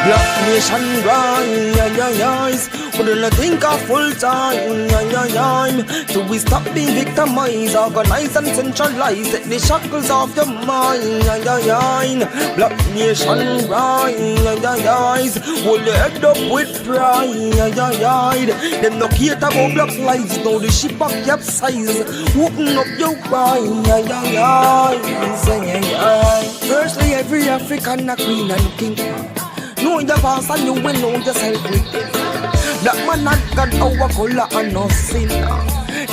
Black nation rise. Couldn't think of full time. Till we stop being victimized, organize and centralize. Take the shackles off your mind. Black nation rise. Hold your head up with pride. Them no care about black lives. Now the ship up capsize. Open up your eyes. Firstly, every African a queen and king. Know your past and you will know yourself with it. That man not got our color and no sin.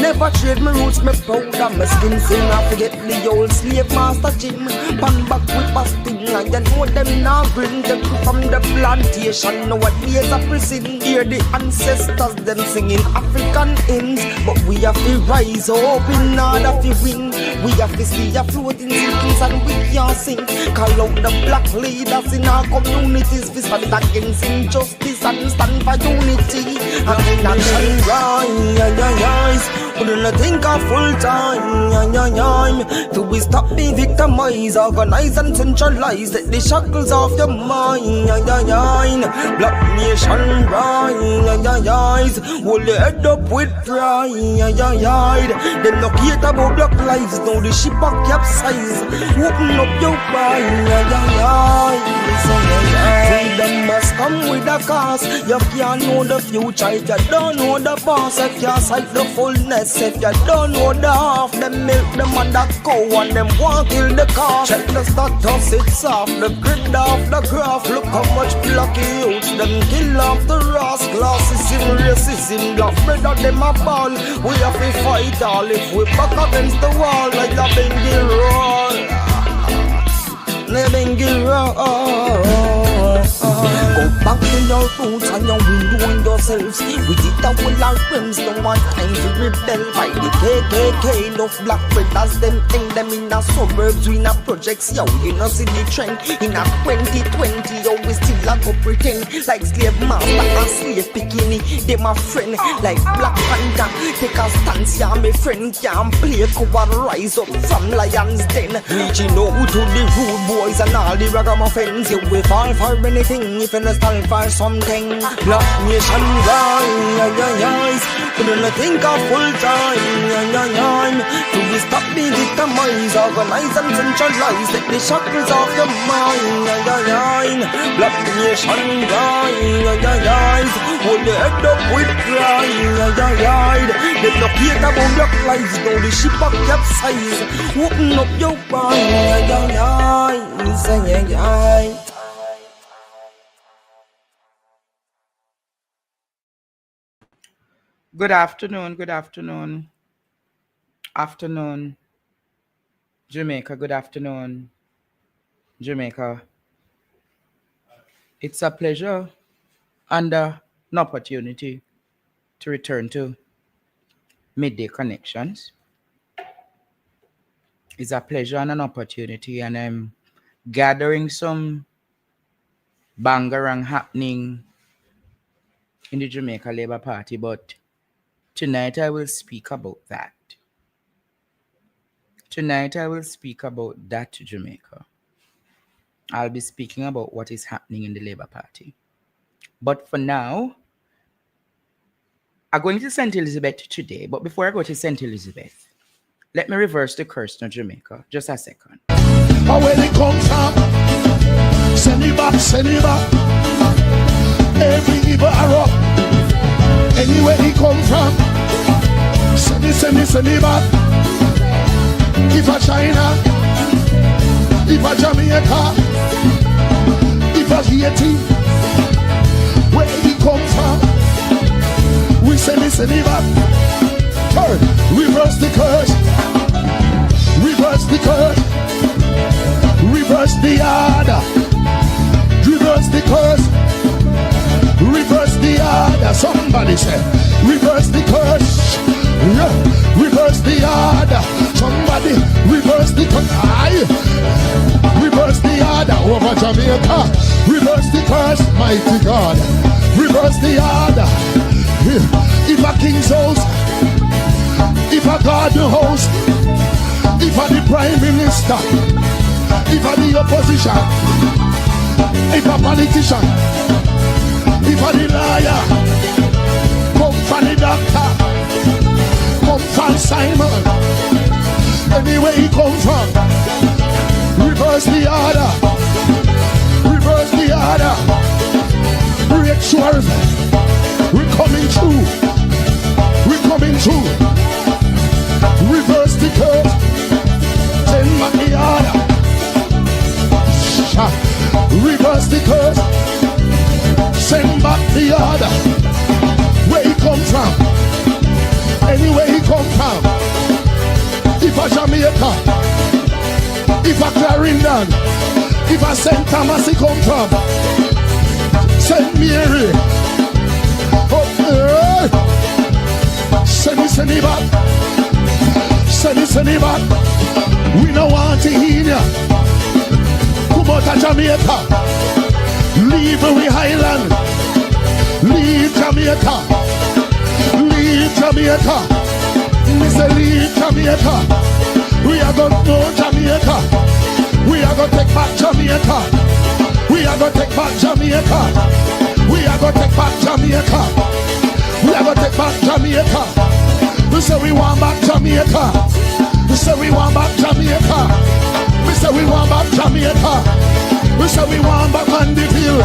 Never trade my roots, me proud of my skin. Sing I forget the old slave master Jim. Pan back with fasting and you know them now bring them from the plantation. Nowadays a prison. Hear the ancestors them singing African hymns. But we have to rise up in order to win. We have to see a floating sinkings and we can't sing. Call out the black leaders in our communities. We stand against injustice and stand for unity. And in a rise. Couldn't think of full time. Till we stop being victimized, organize and centralize. Take the shackles off your mind. Black nation rise. Hold your head up with pride. Them no care about black lives. Now the ship a capsize. Open up your eyes. Freedom must come with a cost. You can't know the future if you don't know the past. You can't sight the fullness if you don't know the half. Them milk them and the cow and them want kill the calf. Check the status, it's off the grid off the graph. Look how much blocky youths them kill off the rascal. Classism, racism, black brother them a ball. We have to fight all if we back against the wall. Like the Bengal roll. The Bengal roll. Go back to your roots and your window and yourselves. We did that with our friends, no one time to rebel. By the KKK, enough black brothers, them hang them in the suburbs, we in the projects, yo, you know see the trend. In a 2020, yo, we still a go pretend. Like slave master and slave bikini, they my friend. Like Black Panther, take a stance, yeah, my friend. Can't play cover, rise up from lions den. Reaching out to the rude boys and all the ragamuffins. You will fall for anything if you stand for something. Black nation rise. Couldn't think of full time. Till we stop being victimized, organize and centralize. Take the shackles off your mind. Black nation rise. Hold your head up with pride. They no care about black lives. Now the ship up capsize. Open up your eyes. Good afternoon, Jamaica, good afternoon, Jamaica. It's a pleasure and an opportunity to return to Midday Connections. It's a pleasure and an opportunity, and I'm gathering some bangarang happening in the Jamaica Labour Party, but tonight I will speak about that. Tonight I will speak about that Jamaica. I'll be speaking about what is happening in the Labour Party. But for now, I'm going to St. Elizabeth today. But before I go to St. Elizabeth, let me reverse the curse to Jamaica. Just a second. Where they come from, send it back. Every evil arrow, anywhere he come from, send it back. If a China, if a Jamaica, if a Haiti, where he come from, we send it back. Third, reverse the curse, reverse the order, reverse the curse. Reverse the order. Somebody say, reverse the curse. Yeah. Reverse the order. Somebody reverse the curse. Reverse the order over Jamaica. Reverse the curse, mighty God. Reverse the order. If a king's house, if a garden house, if a the prime minister, if a the opposition, If a politician, if a the liar, come from the doctor, come from Simon, anywhere he come from, reverse the order, reverse the order, breakthrough, we're coming through, we're coming through, reverse the curse, send back the order, reverse the curse, send back the order, where he come from, anywhere he come from, if a Jamaica, if a Clarendon, if a St. Thomas he come from, St. Mary, send it back, send it back, we don't want to hear ya. Come out of Jamaica, leave we Highland, leave Jamaica, leave Jamaica, Mr. leave Jamaica, we are going to know Jamaica, we are going to take back Jamaica, we are going to take back Jamaica, we are going to take back Jamaica, we are going to take back Jamaica, we say we want back Jamaica, we say we want back Jamaica, we say we want back Jamaica, we say we want back Mandeville,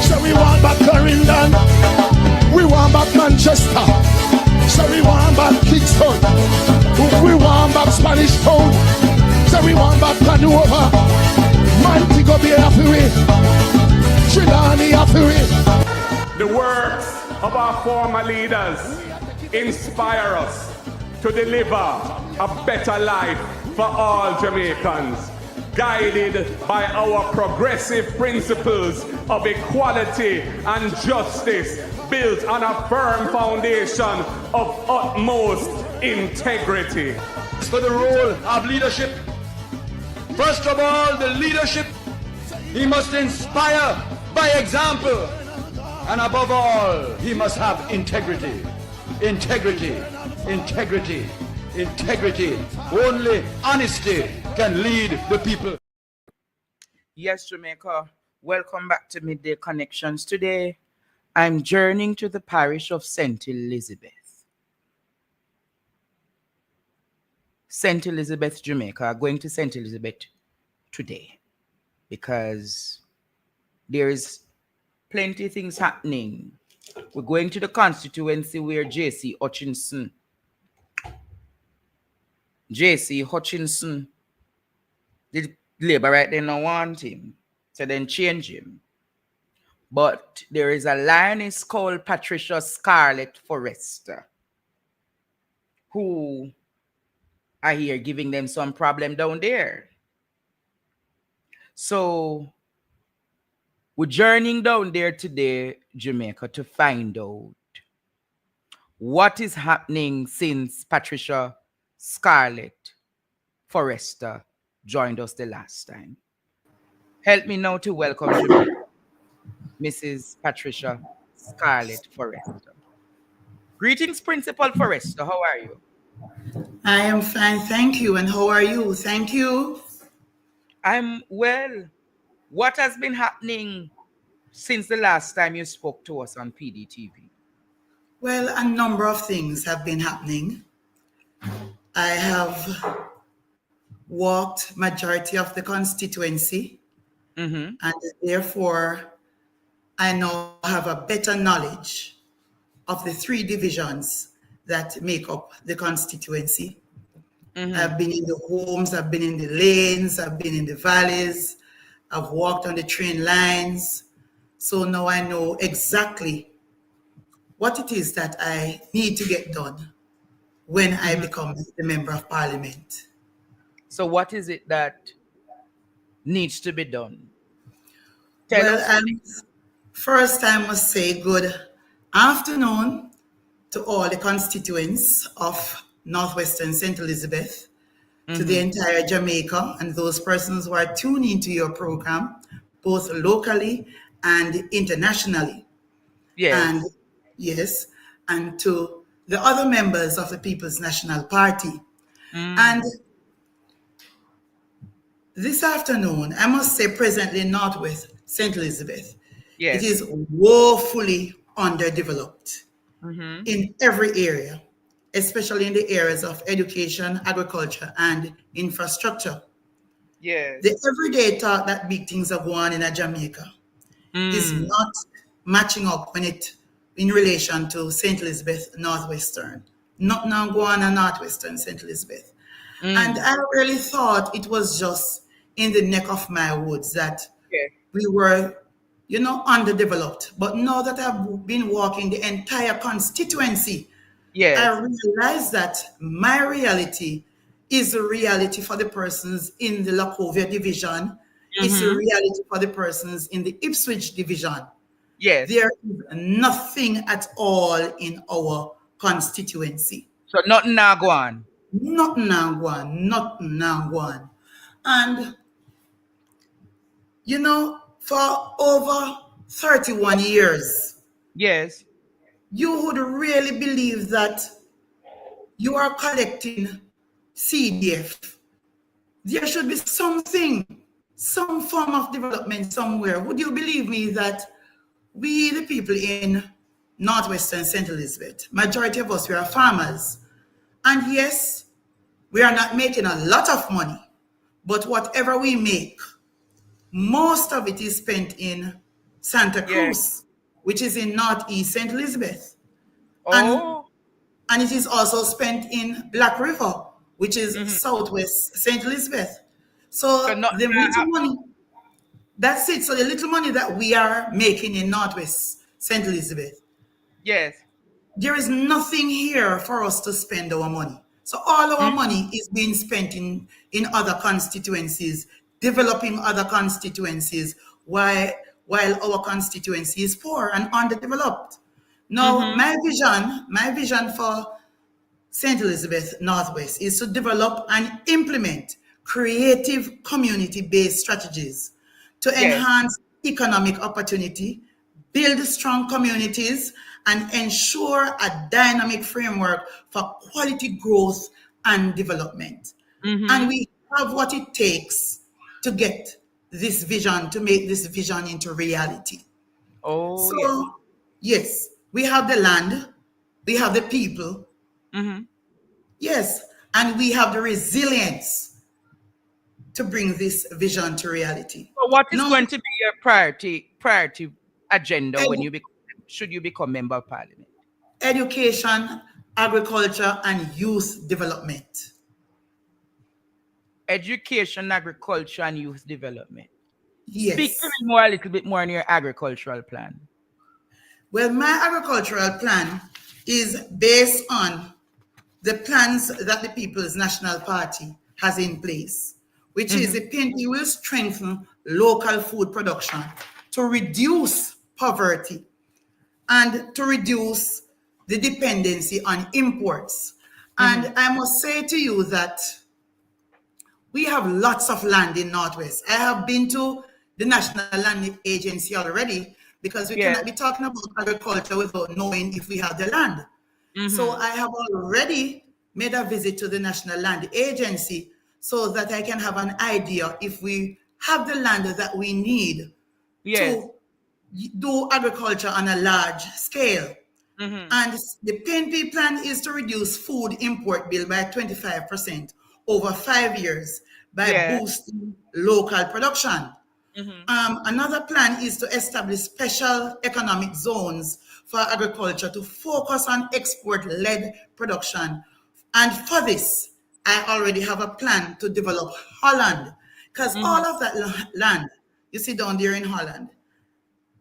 say we want back Clarendon, we want back Manchester, say we want back Kingston, we want back Spanish Town, say we want back Canova, Montego Bay happy way, Trinidad happy way. The works of our former leaders inspire us to deliver a better life for all Jamaicans, guided by our progressive principles of equality and justice, built on a firm foundation of utmost integrity. For the role of leadership, first of all, the leadership, he must inspire by example, and above all, he must have integrity. Integrity, integrity, integrity. Only honesty can lead the people. Yes, Jamaica. Welcome back to Midday Connections. Today, I'm journeying to the parish of St. Elizabeth. St. Elizabeth, Jamaica. Going to St. Elizabeth today because there is plenty of things happening. We're going to the constituency where J.C. Hutchinson, the Labour right then don't want him, so then change him. But there is a lioness called Patricia Scarlett-Forrester who I hear giving them some problem down there. So we're journeying down there today, Jamaica, to find out what is happening since Patricia Scarlett-Forrester joined us the last time. Help me now to welcome Jamaica, Mrs. Patricia Scarlett-Forrester. Greetings, Principal Forrester. How are you? I am fine, thank you. And how are you? Thank you. I'm well. What has been happening since the last time you spoke to us on PDTV? Well, a number of things have been happening. I have walked majority of the constituency, and therefore I now have a better knowledge of the three divisions that make up the constituency. I've been in the homes, I've been in the lanes, I've been in the valleys, I've walked on the train lines. So now I know exactly what it is that I need to get done when I become the Member of Parliament. So what is it that needs to be done? Tell us. First I must say good afternoon to all the constituents of Northwestern St. Elizabeth, to the entire Jamaica, and those persons who are tuning into your program, both locally and internationally. Yes. And to the other members of the People's National Party. And this afternoon, I must say presently Northwest St. Elizabeth. Yes. It is woefully underdeveloped Mm-hmm. in every area, especially in the areas of education, agriculture, and infrastructure. Yes. The everyday talk that big things are going on in Jamaica is not matching up in relation to St. Elizabeth Northwestern. Not now going on Northwestern St. Elizabeth. And I really thought it was just in the neck of my woods that Yes. we were, underdeveloped. But now that I've been walking the entire constituency, Yes. I realized that my reality is a reality for the persons in the Lacovia division. It's a reality for the persons in the Ipswich division. Yes. There is nothing at all in our constituency. So nothing now go on. Nothing now one. And, for over 31 years, Yes. you would really believe that you are collecting CDF. There should be something, some form of development somewhere. Would you believe me that we, the people in Northwestern St. Elizabeth, majority of us, we are farmers. And yes, we are not making a lot of money, but whatever we make, most of it is spent in Santa Cruz, which is in Northeast St. Elizabeth. Oh. And it is also spent in Black River, which is Southwest St. Elizabeth. So the little money, that's it. So the little money that we are making in Northwest St. Elizabeth, Yes. there is nothing here for us to spend our money. So all our money is being spent in other constituencies, developing other constituencies, while our constituency is poor and underdeveloped. Now, my vision for St. Elizabeth Northwest is to develop and implement creative community-based strategies to enhance economic opportunity, build strong communities, and ensure a dynamic framework for quality growth and development. And we have what it takes to get this vision, to make this vision into reality. Oh, So, yes, we have the land, we have the people, yes, and we have the resilience to bring this vision to reality. So what is going to be your priority agenda when should you become member of parliament? Education, agriculture, and youth development. Education, agriculture, and youth development. Yes. Speak to me a little bit more on your agricultural plan. Well, my agricultural plan is based on the plans that the People's National Party has in place, which is the PNP will strengthen local food production to reduce poverty and to reduce the dependency on imports. And I must say to you that we have lots of land in Northwest. I have been to the National Land Agency already, because we cannot be talking about agriculture without knowing if we have the land. So I have already made a visit to the National Land Agency so that I can have an idea if we have the land that we need to do agriculture on a large scale. And the PNP plan is to reduce food import bill by 25% over 5 years by boosting local production. Another plan is to establish special economic zones for agriculture to focus on export-led production. And for this, I already have a plan to develop Holland, because all of that land, you see down there in Holland,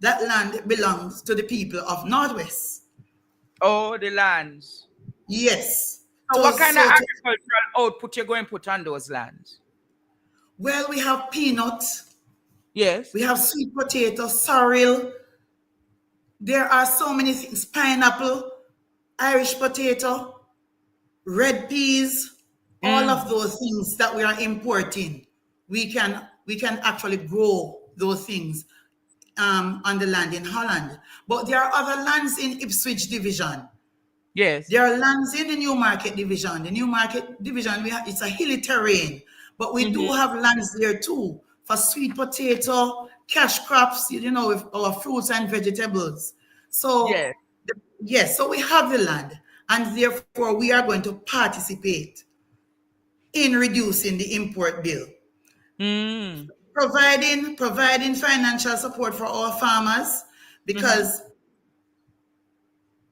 that land belongs to the people of Northwest. Oh, the lands. Yes. So what kind of agricultural output you're going to put on those lands? Well, we have peanuts. Yes. We have sweet potato, sorrel. There are so many things. Pineapple, Irish potato, red peas, all of those things that we are importing. We can actually grow those things on the land in Holland. But there are other lands in Ipswich division. Yes. There are lands in the Newmarket division. The Newmarket division, it's a hilly terrain, but we do have lands there too for sweet potato, cash crops, you know, with our fruits and vegetables. So Yes. yes, so we have the land, and therefore we are going to participate in reducing the import bill, providing financial support for our farmers, because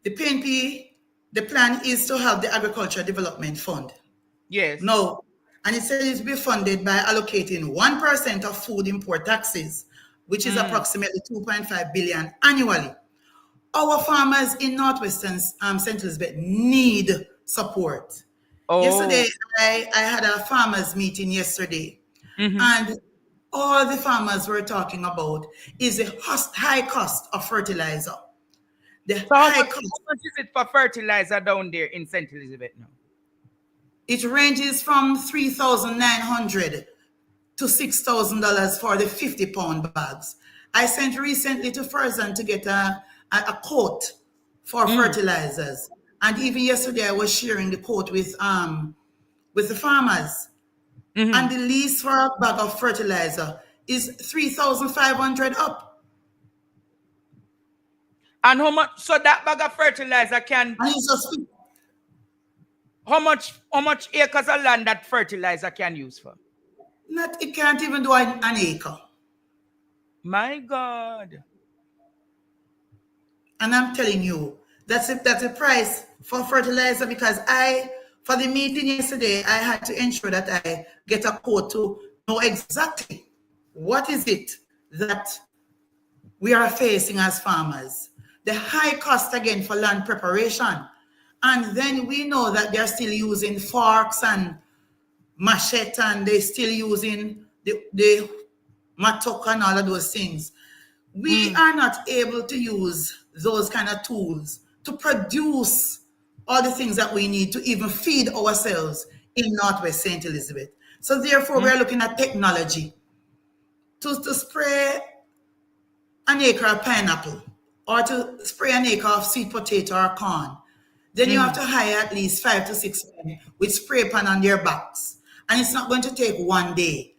the PNP, the plan is to have the Agriculture Development Fund. Yes. No, and it says to be funded by allocating 1% of food import taxes, which is approximately 2.5 billion annually. Our farmers in Northwestern St. Elizabeth need support. Oh. Yesterday, I had a farmers meeting yesterday, and all the farmers were talking about is the high cost of fertilizer. So how much is it for fertilizer down there in St. Elizabeth now? It ranges from $3,900 to $6,000 for the 50-pound bags. I sent recently to Ferguson to get a quote for fertilizers, and even yesterday I was sharing the quote with the farmers, and the lease for a bag of fertilizer is $3,500 up. And how much? So that bag of fertilizer can. And it's just how much acres of land that fertilizer can use for? it can't even do an acre. My God. And I'm telling you, that's a price for fertilizer, because for the meeting yesterday, I had to ensure that I get a quote to know exactly what is it that we are facing as farmers. The high cost again for land preparation. And then we know that they're still using forks and machete, and they're still using the mattock and all of those things. We are not able to use those kind of tools to produce all the things that we need to even feed ourselves in Northwest St. Elizabeth. So therefore, we're looking at technology to spray an acre of pineapple, or to spray an acre of sweet potato or corn. Then you have to hire at least 5 to 6 men with spray pan on their backs. And it's not going to take one day.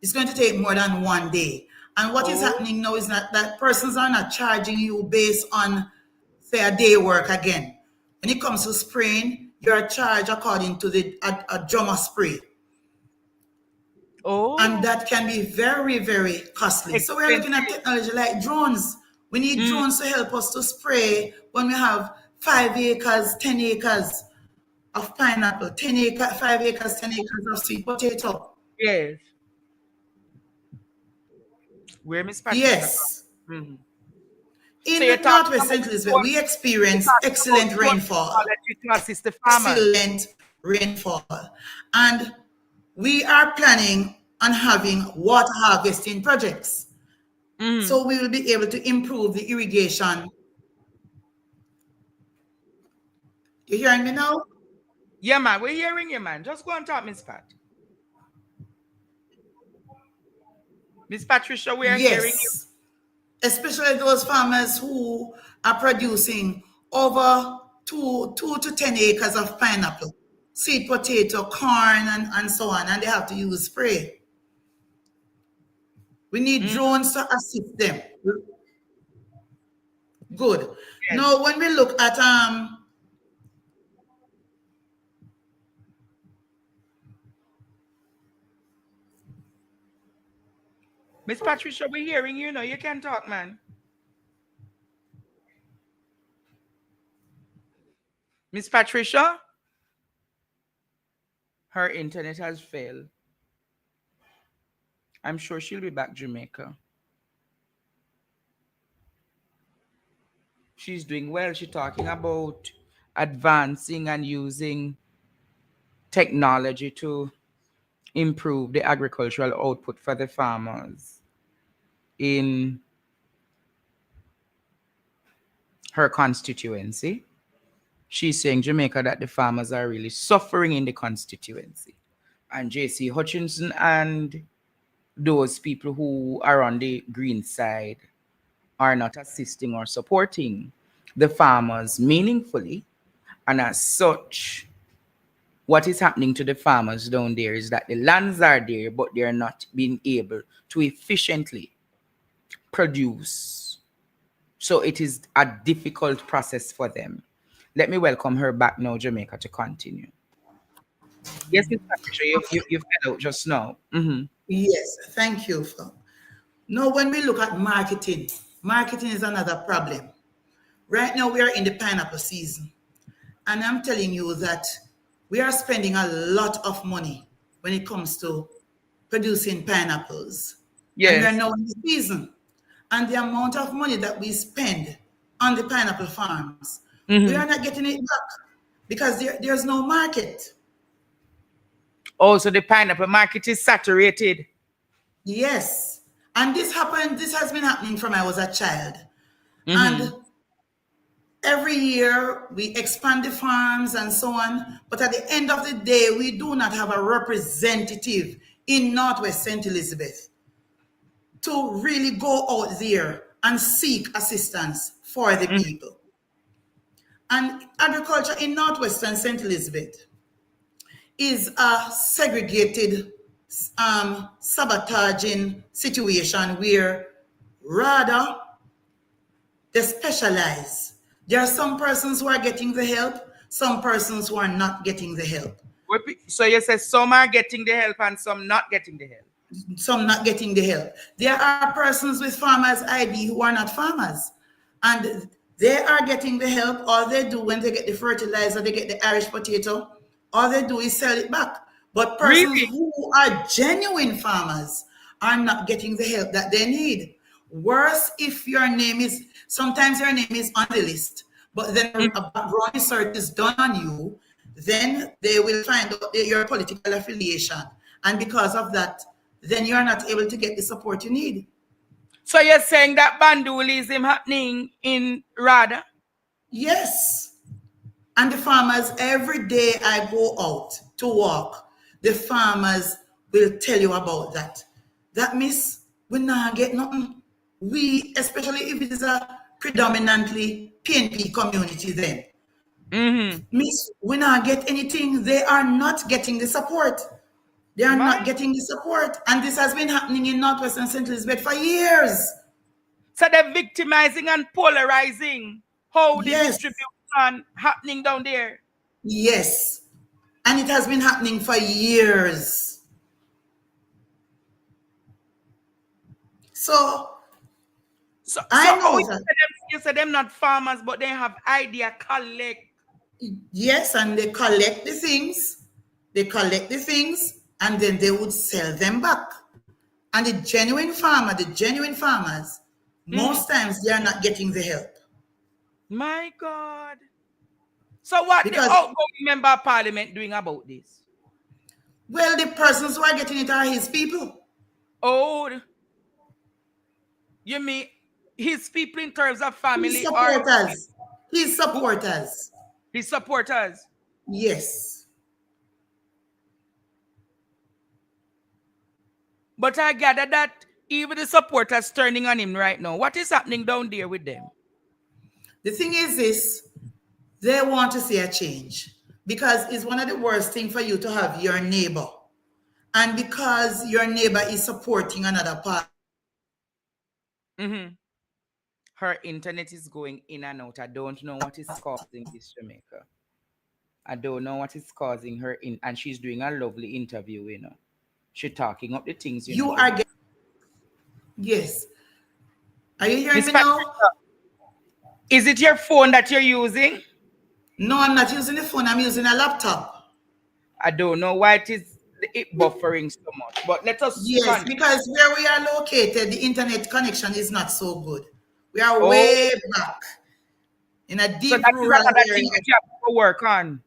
It's going to take more than one day. And what is happening now is that persons are not charging you based on, say, a day work again. When it comes to spraying, you're charged according to a drum of spray. Oh. And that can be very, very costly. So we're looking at technology like drones. We need drones to help us to spray when we have 5 acres, 10 acres of pineapple, 5 acres, 10 acres of sweet potato. Yes. Where Miss Patricia? Yes. Mm-hmm. In Northwest St. Elizabeth, we experience excellent rainfall. To assist the farmers. Excellent rainfall. And we are planning on having water harvesting projects. So we will be able to improve the irrigation. You hearing me now? Yeah, man. We're hearing you, man. Just go and talk, Miss Pat. Miss Patricia, we are hearing you. Especially those farmers who are producing over 2 to 10 acres of pineapple, sweet potato, corn, and so on, and they have to use spray. We need drones to assist them. Good. Yes. Now, when we look at Miss Patricia, we're hearing you. You can talk, man. Miss Patricia? Her internet has failed. I'm sure she'll be back Jamaica. She's doing well. She's talking about advancing and using technology to improve the agricultural output for the farmers in her constituency. She's saying, Jamaica, that the farmers are really suffering in the constituency. And J.C. Hutchinson and those people who are on the green side are not assisting or supporting the farmers meaningfully. And as such, what is happening to the farmers down there is that the lands are there, but they're not being able to efficiently produce. So it is a difficult process for them. Let me welcome her back now, Jamaica, to continue. Yes, Ms. Patricia, you fell out just now. Mm-hmm. Yes, thank you. Now, when we look at marketing, marketing is another problem. Right now, we are in the pineapple season. And I'm telling you that we are spending a lot of money when it comes to producing pineapples. Yes. And we are now in the season. And the amount of money that we spend on the pineapple farms, we are not getting it back because there's no market. Also, the pineapple market is saturated. Yes. And this has been happening from I was a child. And every year we expand the farms and so on. But at the end of the day, we do not have a representative in Northwest St. Elizabeth to really go out there and seek assistance for the people. And agriculture in Northwestern St. Elizabeth is a segregated, sabotaging situation where rather they specialize. There are some persons who are getting the help, some persons who are not getting the help. So you say some are getting the help and some not getting the help. Some not getting the help. There are persons with farmers ID who are not farmers. And they are getting the help. All they do when they get the fertilizer, they get the Irish potato, all they do is sell it back. But persons who are genuine farmers are not getting the help that they need. Worse, if your name is, sometimes your name is on the list, but then a background research is done on you, then they will find out your political affiliation. And because of that, then you're not able to get the support you need. So you're saying that bandulism happening in RADA? Yes. And the farmers, every day I go out to walk, the farmers will tell you about that. That miss, we not get nothing. We, especially if it is a predominantly PNP community then. Miss, we not get anything. They are not getting the support. They are not getting the support. And this has been happening in Northwestern St. Elizabeth for years. So they're victimizing and polarizing how the distribution happening down there. Yes. And it has been happening for years. So I know you said them not farmers, but they have idea collect. Yes, and they collect the things. They collect the things. And then they would sell them back. And the genuine farmers, most times they are not getting the help. My God. So what the outgoing member of parliament doing about this? Well, the persons who are getting it are his people. Oh, you mean his people in terms of family? His supporters. His supporters. His supporters? Yes. But I gather that even the supporters turning on him right now. What is happening down there with them? The thing is this, they want to see a change because it's one of the worst things for you to have your neighbor. And because your neighbor is supporting another party. Her internet is going in and out. I don't know what is causing this, Jamaica. I don't know what is causing her in, and she's doing a lovely interview, you know. She's talking up the things you are getting. Yes. Are you hearing me now? Is it your phone that you're using? No, I'm not using the phone. I'm using a laptop. I don't know why it is buffering so much. But let us. Yes, because where we are located, the internet connection is not so good. We are way back in a deep rural area. Thing that you have to work on.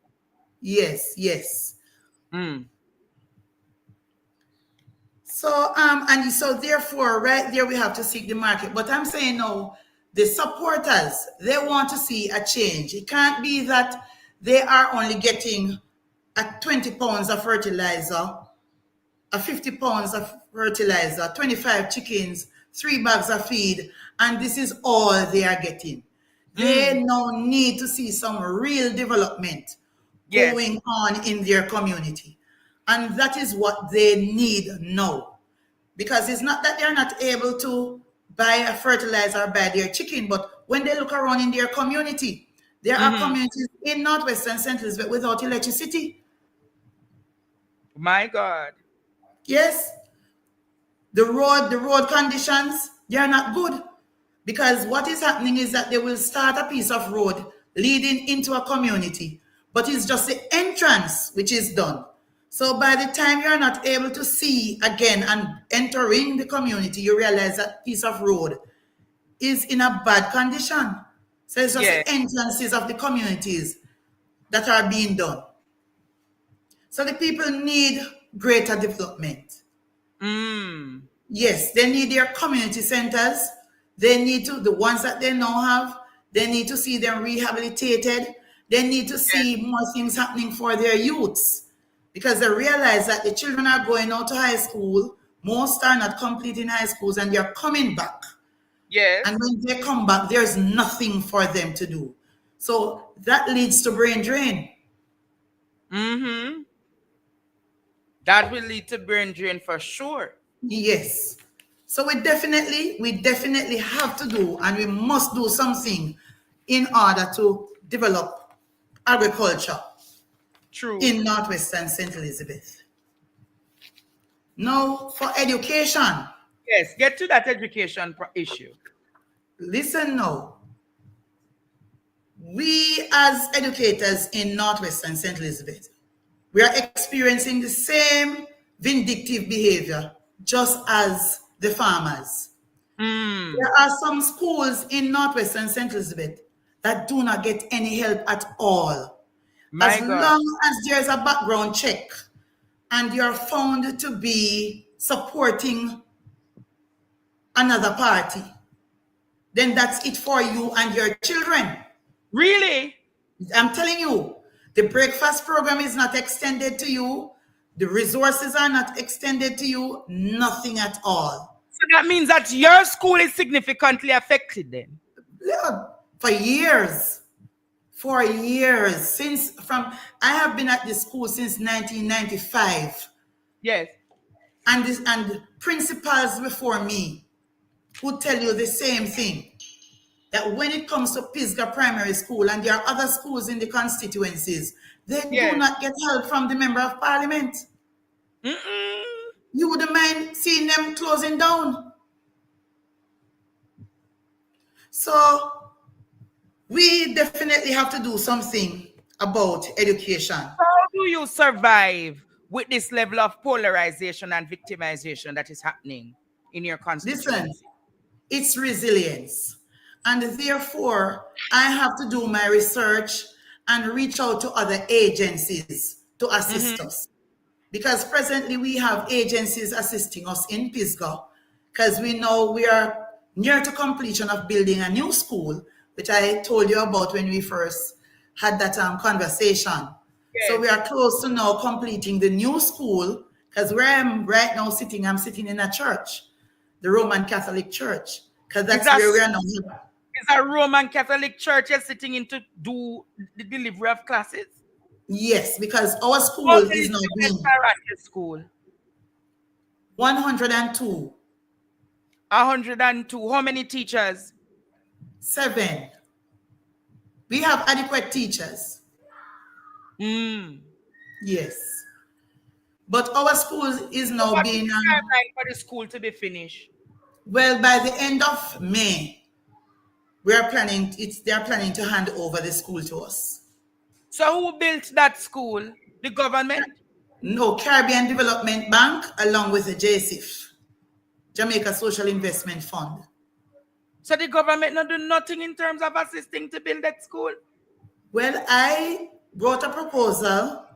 Yes, yes. So and so therefore right there we have to seek the market. But I'm saying no, the supporters, they want to see a change. It can't be that they are only getting 20 pounds of fertilizer, 50 pounds of fertilizer, 25 chickens, 3 bags of feed, and this is all they are getting. They now need to see some real development going on in their community. And that is what they need now. Because it's not that they're not able to buy a fertilizer or buy their chicken. But when they look around in their community, there are communities in Northwestern St. Elizabeth without electricity. My God. Yes. The road conditions, they are not good. Because what is happening is that they will start a piece of road leading into a community, but it's just the entrance which is done. So by the time you're not able to see again and entering the community, you realize that piece of road is in a bad condition. So it's just the entrances of the communities that are being done. So the people need greater development. Yes, they need their community centers. They need to, the ones that they now have, they need to see them rehabilitated. They need to see more things happening for their youths, because they realize that the children are going out to high school. Most are not completing high schools and they're coming back. Yes. And when they come back, there's nothing for them to do. So that leads to brain drain. That will lead to brain drain for sure. Yes. So we definitely have to do, and we must do something in order to develop agriculture in Northwestern St. Elizabeth. Now, for education. Yes, get to that education issue. Listen now. We as educators in Northwestern St. Elizabeth, we are experiencing the same vindictive behavior just as the farmers. There are some schools in Northwestern St. Elizabeth that do not get any help at all. As long as there's a background check and you're found to be supporting another party, then that's it for you and your children. Really? I'm telling you, the breakfast program is not extended to you. The resources are not extended to you. Nothing at all. So that means that your school is significantly affected then? Yeah, for years. I have been at this school since 1995. Yes. And principals before me would tell you the same thing. That when it comes to Pisgah Primary School, and there are other schools in the constituencies, they do not get help from the Member of Parliament. You wouldn't mind seeing them closing down. So we definitely have to do something about education. How do you survive with this level of polarization and victimization that is happening in your constituency? Listen, it's resilience. And therefore, I have to do my research and reach out to other agencies to assist us. Because presently we have agencies assisting us in Pisgah, because we know we are near to completion of building a new school, which I told you about when we first had that conversation. Yes. So we are close to now completing the new school, because where I'm right now sitting, I'm sitting in a church, the Roman Catholic Church, because that's where we are now. Is a Roman Catholic Church sitting in to do the delivery of classes? Yes, because our school is now being school. 102. 102. How many teachers? 7. We have adequate teachers. Yes. But our school is now being timeline for the school to be finished. Well, by the end of May, they're planning to hand over the school to us. So who built that school? The government? No, Caribbean Development Bank, along with the JSIF, Jamaica Social Investment Fund. So the government not do nothing in terms of assisting to build that school? Well, I wrote a proposal,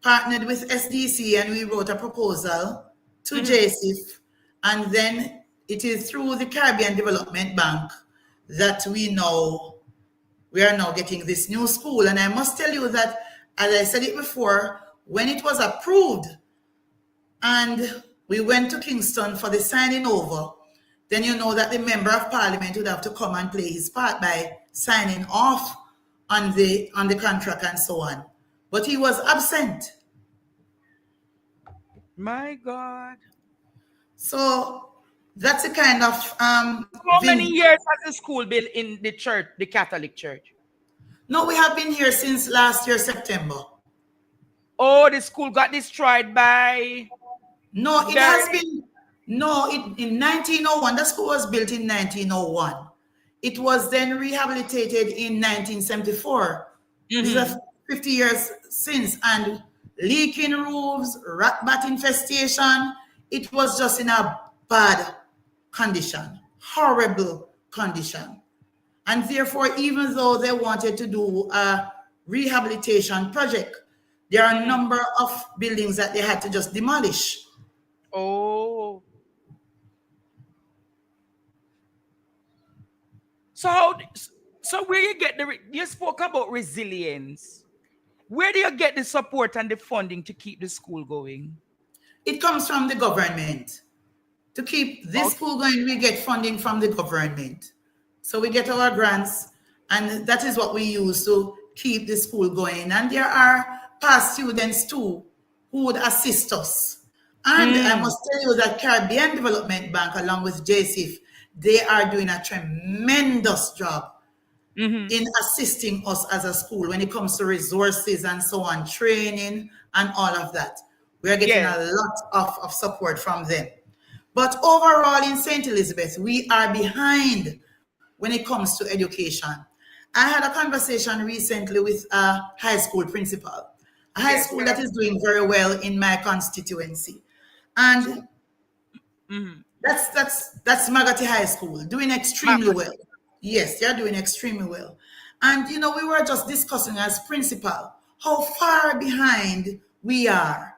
partnered with SDC, and we wrote a proposal to JSIF, and then it is through the Caribbean Development Bank that we are now getting this new school. And I must tell you that, as I said it before, when it was approved and we went to Kingston for the signing over, then you know that the Member of Parliament would have to come and play his part by signing off on the contract and so on. But he was absent. My God. So That's a kind of How many years has the school been in the church, the Catholic Church? No, we have been here since last year, September. Oh, the school got destroyed by... No, it has been... No, in 1901, the school was built in 1901. It was then rehabilitated in 1974. This is 50 years since, and leaking roofs, rat bat infestation. It was just in a bad condition, horrible condition. And therefore, even though they wanted to do a rehabilitation project, there are a number of buildings that they had to just demolish. Oh. So where you get you spoke about resilience. Where do you get the support and the funding to keep the school going? It comes from the government. To keep this school going, we get funding from the government. So we get our grants, and that is what we use to keep the school going. And there are past students too who would assist us. And I must tell you that Caribbean Development Bank, along with JCIF, they are doing a tremendous job in assisting us as a school when it comes to resources and so on, training and all of that. We are getting a lot of support from them. But overall in St. Elizabeth, we are behind when it comes to education. I had a conversation recently with a high school principal, a high school that is doing very well in my constituency. And that's Magati High School, doing extremely well. Yes, they're doing extremely well. And, you know, we were just discussing as principal how far behind we are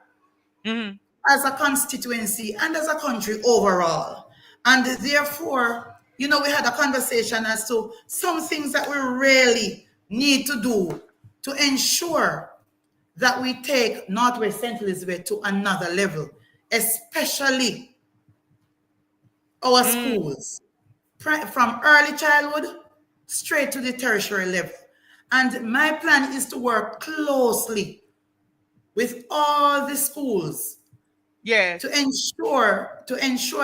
as a constituency and as a country overall. And therefore, you know, we had a conversation as to some things that we really need to do to ensure that we take Northwest St. Elizabeth to another level, especially our schools, from early childhood straight to the tertiary level. And my plan is to work closely with all the schools to ensure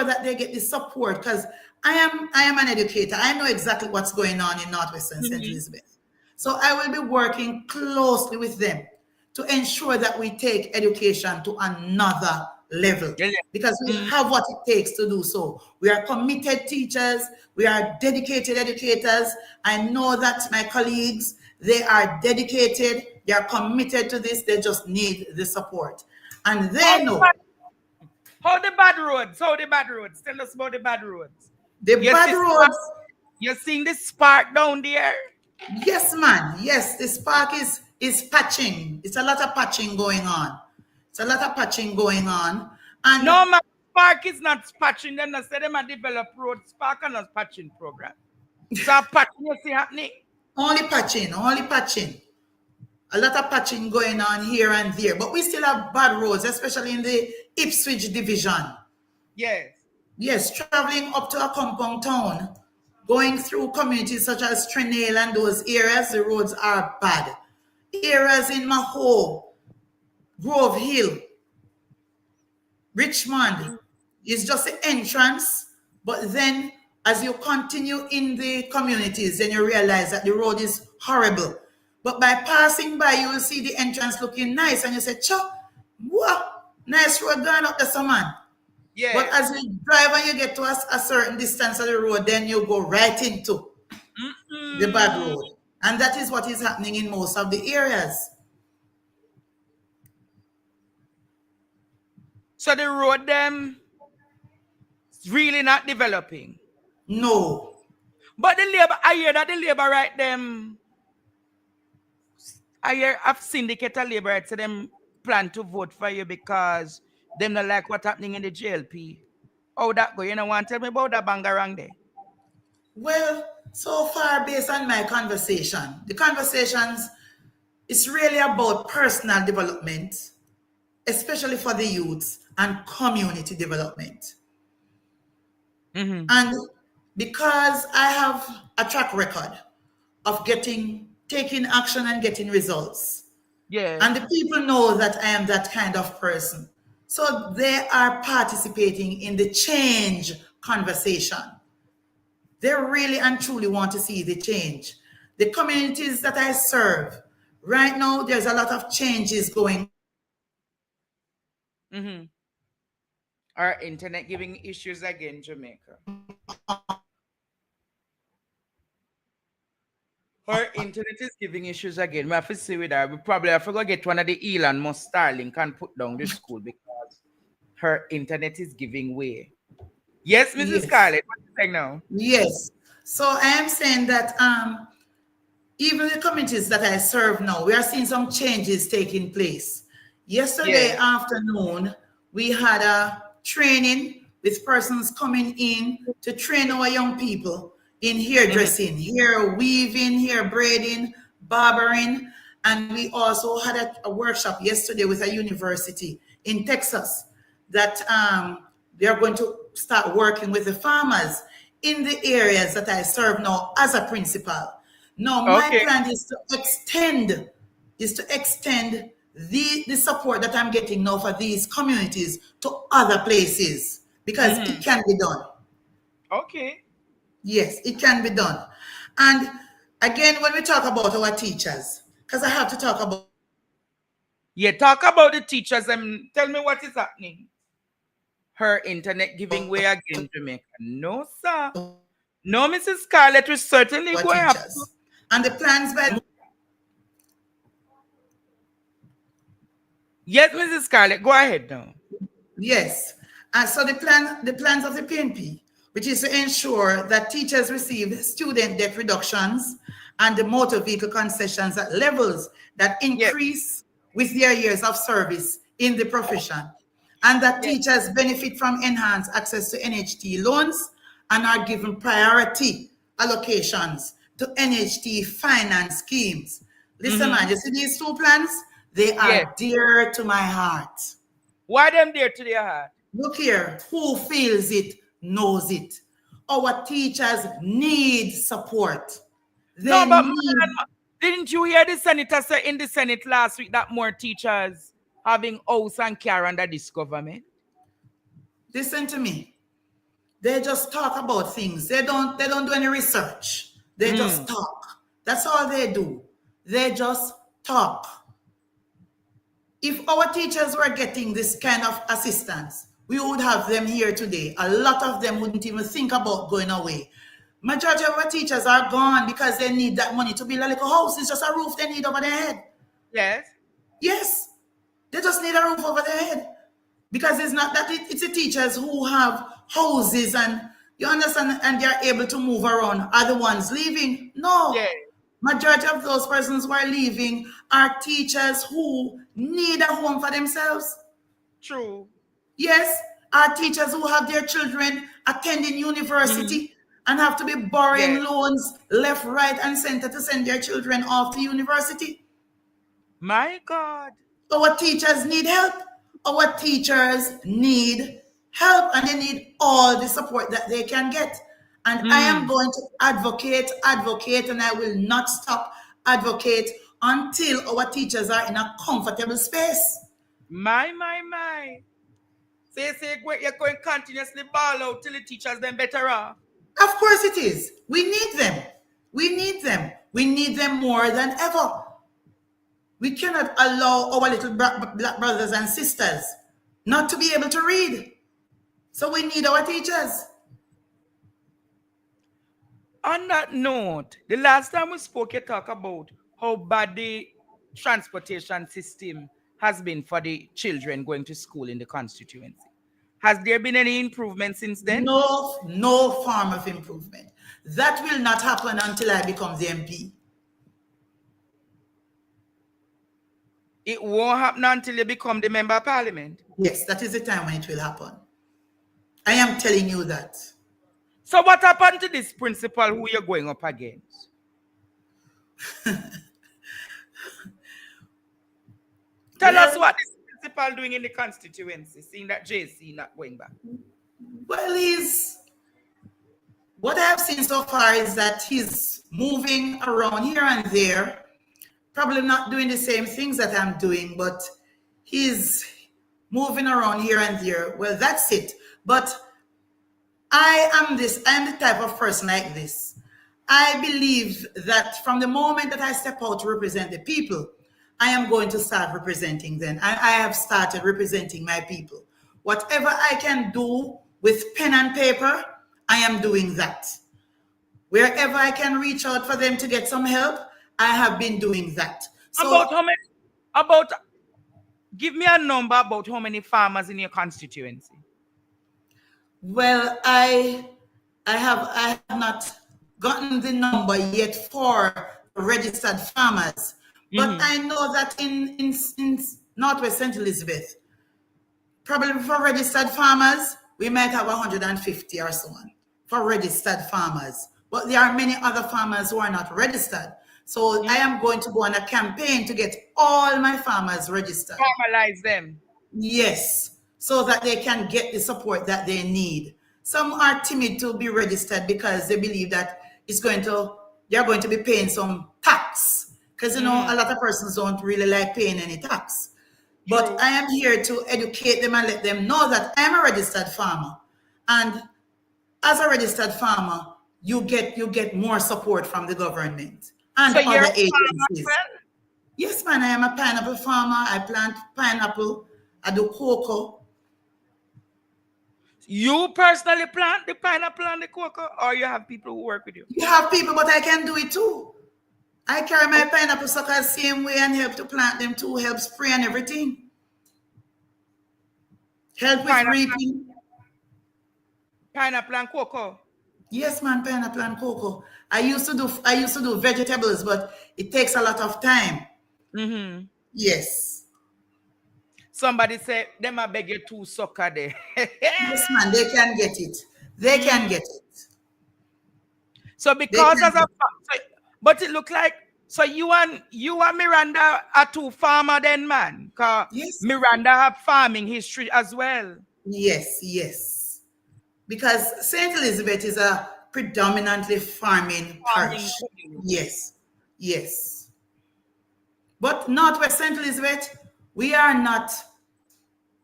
that they get the support, because I am an educator. I know exactly what's going on in Northwestern St. Elizabeth. So I will be working closely with them to ensure that we take education to another level, because we have what it takes to do so. We are committed teachers. We are dedicated educators. I know that my colleagues, they are dedicated. They are committed to this. They just need the support. And they know. How the bad roads? How the bad roads? Tell us about the bad roads. The bad roads. You're seeing the spark down there? Yes, man. Yes, the spark is patching. It's a lot of patching going on. It's a lot of patching going on. And no, man, Spark is not patching. Them say them a develop road. Spark and not patching program. So patching you see happening? Only patching. A lot of patching going on here and there. But we still have bad roads, especially in the Ipswich division. Yes. Yes, traveling up to a compound town, going through communities such as Trinale and those areas, the roads are bad. Areas in Maho, Grove Hill, Richmond is just the entrance, but then as you continue in the communities, then you realize that the road is horrible. But by passing by, you will see the entrance looking nice, and you say, "Cha, wow, nice road going up there, some man." Yeah. But as you drive and you get to a certain distance of the road, then you go right into the bad road. And that is what is happening in most of the areas. So the road them is really not developing? No. But the labor, I hear that the labor right them, I've syndicated labor right, so them plan to vote for you because them not like what's happening in the JLP. How that go? You know, want to tell me about that bangarang there? Well, so far based on my conversation, the conversations is really about personal development, especially for the youths, and community development. And because I have a track record of taking action and getting results, and the people know that I am that kind of person, so they are participating in the change conversation. They really and truly want to see the change. The communities that I serve, right now, there's a lot of changes going. Our internet giving issues again, Jamaica. Her internet is giving issues again. We have to see with her. We probably have to go get one of the Elon Musk Starlink and put down the school because her internet is giving way. Yes, Mrs. Scarlett, what are you saying now? Yes. So I am saying that even the communities that I serve now, we are seeing some changes taking place. Yesterday afternoon, we had a training with persons coming in to train our young people in hairdressing, hair weaving, hair braiding, barbering. And we also had a workshop yesterday with a university in Texas that they are going to start working with the farmers in the areas that I serve now as a principal. Now, my plan is to extend the support that I'm getting now for these communities to other places because it can be done. Okay. Yes, it can be done. And again, when we talk about our teachers, because I have to talk about. Yeah, talk about the teachers and tell me what is happening. Her internet giving way again, Jamaica. No, sir. No, Mrs. Scarlett, we certainly go up. And the plans by. Yes, Mrs. Scarlett, go ahead now. Yes. And so the plans of the PNP, which is to ensure that teachers receive student debt reductions and the motor vehicle concessions at levels that increase with their years of service in the profession, and that teachers benefit from enhanced access to NHT loans and are given priority allocations to NHT finance schemes. Listen, man, you see these two plans? They are dear to my heart. Why them dear to their heart? Look here, who feels it knows it. Our teachers need support. Didn't you hear the senator say in the Senate last week that more teachers having house and car under this government? Listen to me. They just talk about things. They don't do any research. They just talk. That's all they do. They just talk. If our teachers were getting this kind of assistance, we would have them here today. A lot of them wouldn't even think about going away. Majority of our teachers are gone because they need that money to build a little house. It's just a roof they need over their head. Yes. Yes. They just need a roof over their head. Because it's not that it's the teachers who have houses and you understand and they're able to move around are the ones leaving. No. Yes. Majority of those persons who are leaving are teachers who need a home for themselves. True. Yes, are teachers who have their children attending university and have to be borrowing loans left, right, and center to send their children off to university. My God. Our teachers need help. Our teachers need help and they need all the support that they can get. And I am going to advocate, and I will not stop advocate until our teachers are in a comfortable space. My. Say, you're going to continuously ball out till the teachers then better off. Of course it is. We need them. We need them. We need them more than ever. We cannot allow our little black brothers and sisters not to be able to read. So we need our teachers. On that note, the last time we spoke, you talk about how bad the transportation system has been for the children going to school in the constituency. Has there been any improvement since then? No form of improvement. That will not happen until I become the MP. It won't happen until you become the member of parliament? Yes, that is the time when it will happen. I am telling you that. So what happened to this principal who you're going up against? Tell us what this principal doing in the constituency, seeing that JC not going back. Well, what I have seen so far is that he's moving around here and there, probably not doing the same things that I'm doing, but he's moving around here and there. Well, that's it. But I am the type of person like this. I believe that from the moment that I step out to represent the people, I am going to start representing them. And I have started representing my people. Whatever I can do with pen and paper, I am doing that. Wherever I can reach out for them to get some help, I have been doing that. So, About how many? Give me a number about how many farmers in your constituency. well, I have not gotten the number yet for registered farmers, but I know that in Northwest St. Elizabeth, probably for registered farmers, we might have 150 or so on for registered farmers. But there are many other farmers who are not registered. So I am going to go on a campaign to get all my farmers registered. Formalize them. Yes, so that they can get the support that they need. Some are timid to be registered because they believe that they're going to be paying some tax. Because a lot of persons don't really like paying any tax. But I am here to educate them and let them know that I'm a registered farmer. And as a registered farmer, you get more support from the government and So you're other a agencies. farmer? Yes, man, I am a pineapple farmer. I plant pineapple. I do cocoa. You personally plant the pineapple and the cocoa, or you have people who work with you? You have people, but I can do it too. I carry my pineapple suckers same way and help to plant them too, help spray and everything. Help with reaping. Pineapple and cocoa. Yes, man, pineapple and cocoa. I used to do vegetables, but it takes a lot of time. Yes. Somebody say, them I beg you two sucker there. Yes, man, they can get it. They can get it. So because but it look like, so you and Miranda are two farmer then, man? Because Yes. Miranda have farming history as well. Yes, yes. Because St. Elizabeth is a predominantly farming parish. Yes, yes. But Northwest St. Elizabeth, we are not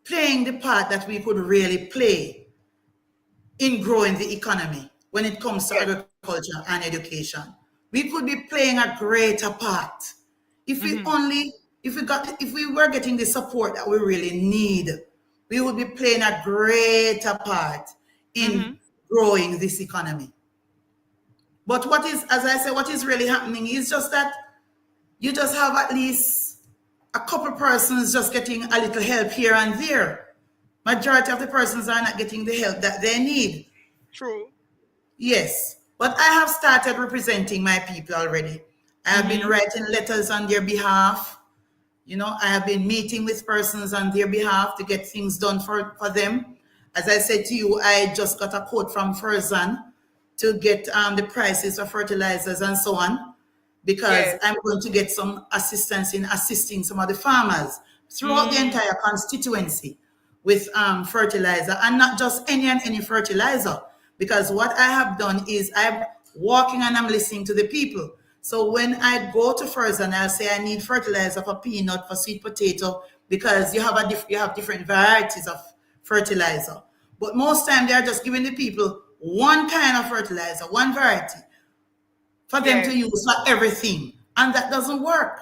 playing the part that we could really play in growing the economy when it comes to agriculture and education. We could be playing a greater part if we were getting the support that we really need. We would be playing a greater part in growing this economy. But what is really happening is just that you just have at least a couple persons just getting a little help here and there. Majority of the persons are not getting the help that they need. True. Yes, but I have started representing my people already. I have been writing letters on their behalf. I have been meeting with persons on their behalf to get things done for them. As I said to you, I just got a quote from Ferzan to get the prices of fertilizers and so on, because I'm going to get some assistance in assisting some of the farmers throughout the entire constituency with fertilizer, and not just any fertilizer. Because what I have done is I'm walking and I'm listening to the people. So when I go to Ferzan, I'll say I need fertilizer for peanut, for sweet potato, because you have different varieties of fertilizer. But most time they are just giving the people one kind of fertilizer, one variety, for them to use for everything. And that doesn't work.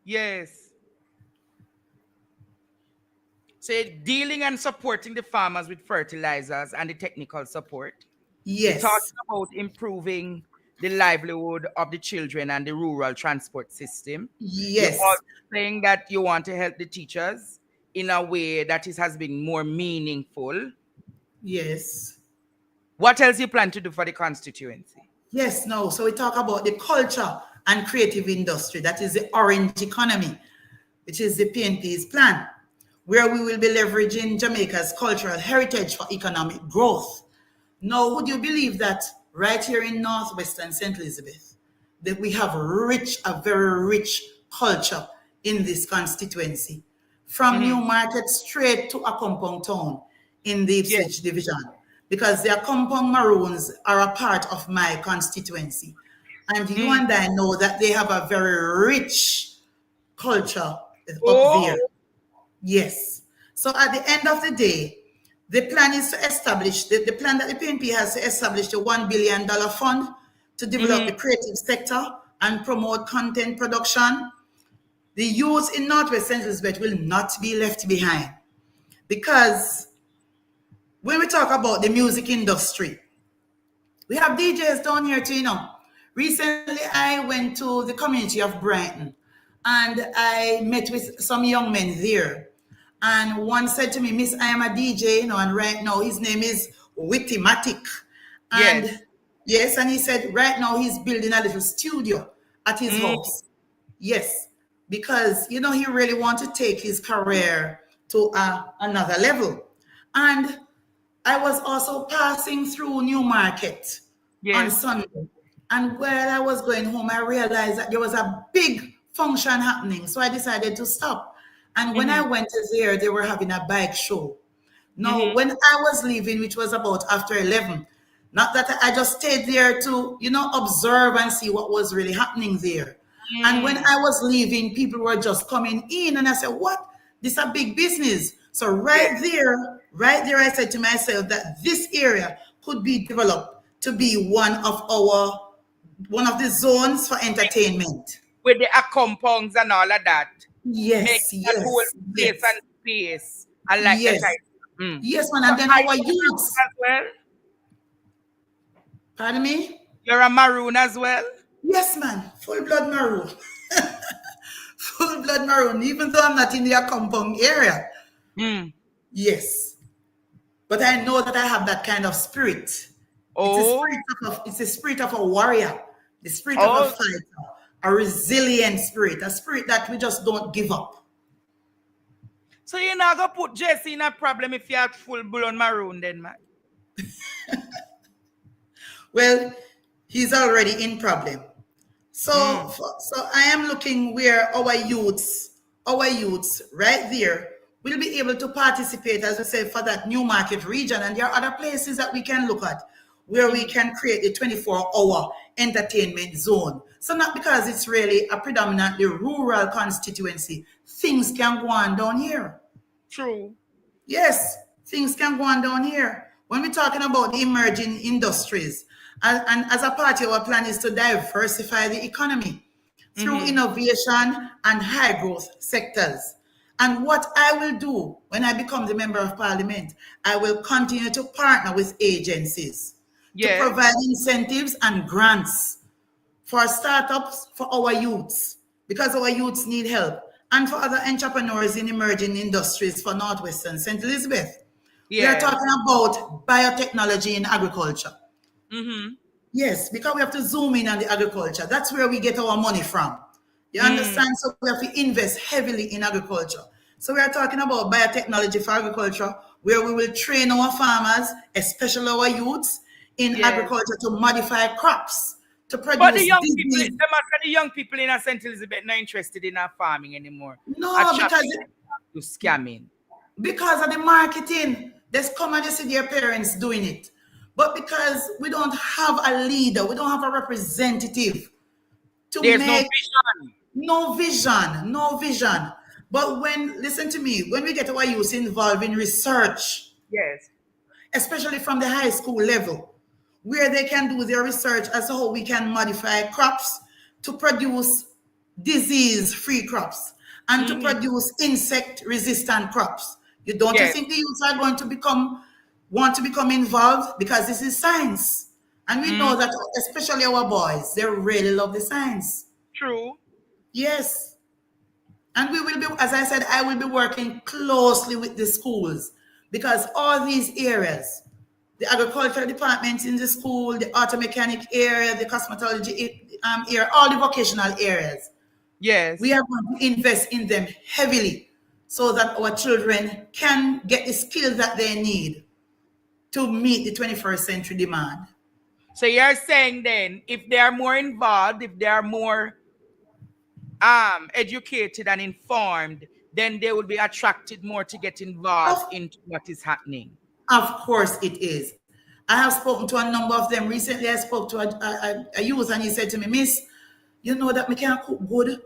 Yes. So dealing and supporting the farmers with fertilizers and the technical support. Yes. Talking about improving the livelihood of the children and the rural transport system. Yes. You're also saying that you want to help the teachers in a way that has been more meaningful. Yes. What else you plan to do for the constituency? Yes, no. So we talk about the culture and creative industry. That is the orange economy, which is the PNP's plan, where we will be leveraging Jamaica's cultural heritage for economic growth. Now, would you believe that right here in Northwestern St. Elizabeth, that we have a very rich culture in this constituency, from Newmarket straight to a compound town in the Ipswich division, because their compound Maroons are a part of my constituency. And you and I know that they have a very rich culture up there. Yes. So at the end of the day, The plan is to establish, the plan that the PNP has to establish the $1 billion fund to develop the creative sector and promote content production. The youth in Northwest St. Elizabeth will not be left behind. Because when we talk about the music industry, we have DJs down here too, Recently, I went to the community of Brighton and I met with some young men there. And one said to me, Miss, I am a DJ, and right now his name is Wittymatic. And yes, and he said right now he's building a little studio at his house. Yes, because, he really wants to take his career to another level. And I was also passing through Newmarket on Sunday. And while I was going home, I realized that there was a big function happening. So I decided to stop. And when I went there, they were having a bike show. Now, when I was leaving, which was about after 11, not that I just stayed there to, observe and see what was really happening there. And when I was leaving, people were just coming in. And I said, what? This is a big business. So right there, I said to myself that this area could be developed to be one of the zones for entertainment. With the compounds and all of that. Yes, that whole place and space. I like that. Yes, man. And then our youths as well. Pardon me? You're a maroon as well? Yes, man. Full blood maroon. Full blood maroon, even though I'm not in the compound area. Yes. But I know that I have that kind of spirit. It's a spirit of a warrior, the spirit of a fighter, a resilient spirit, a spirit that we just don't give up. So you're not going to put Jesse in a problem if you have full-blown maroon then, man? Well, he's already in problem. So I am looking where our youths right there will be able to participate, as I said, for that Newmarket region. And there are other places that we can look at where we can create a 24-hour entertainment zone. So not because it's really a predominantly rural constituency, things can go on down here. True. Yes, things can go on down here. When we're talking about the emerging industries, and as a party, our plan is to diversify the economy through innovation and high growth sectors. And what I will do when I become the member of parliament, I will continue to partner with agencies to provide incentives and grants for startups for our youths, because our youths need help, and for other entrepreneurs in emerging industries for Northwestern St. Elizabeth. We are talking about biotechnology in agriculture. Yes, because we have to zoom in on the agriculture. That's where we get our money from. You understand? So we have to invest heavily in agriculture. So we are talking about biotechnology for agriculture, where we will train our farmers, especially our youths, in agriculture to modify crops, to produce. But the young people in St. Elizabeth not interested in our farming anymore. No, because to scamming. Because of the marketing. They come and they see their parents doing it. But because we don't have a leader, we don't have a representative to There's make no vision. No vision. But listen to me, when we get our youth involved in research, especially from the high school level, where they can do their research as to how we can modify crops to produce disease-free crops and to produce insect-resistant crops. You think the youths are going to want to become involved? Because this is science. And we know that especially our boys, they really love the science. True. Yes. And we will be, as I said, I will be working closely with the schools, because all these areas, the agricultural department in the school, the auto mechanic area, the cosmetology area, all the vocational areas. Yes. We are going to invest in them heavily so that our children can get the skills that they need to meet the 21st century demand. So you're saying then, if they are more involved, if they are more educated and informed, then they will be attracted more to get involved into what is happening. Of course it is. I have spoken to a number of them. Recently I spoke to a youth, and he said to me, Miss, you know that me can't cook good?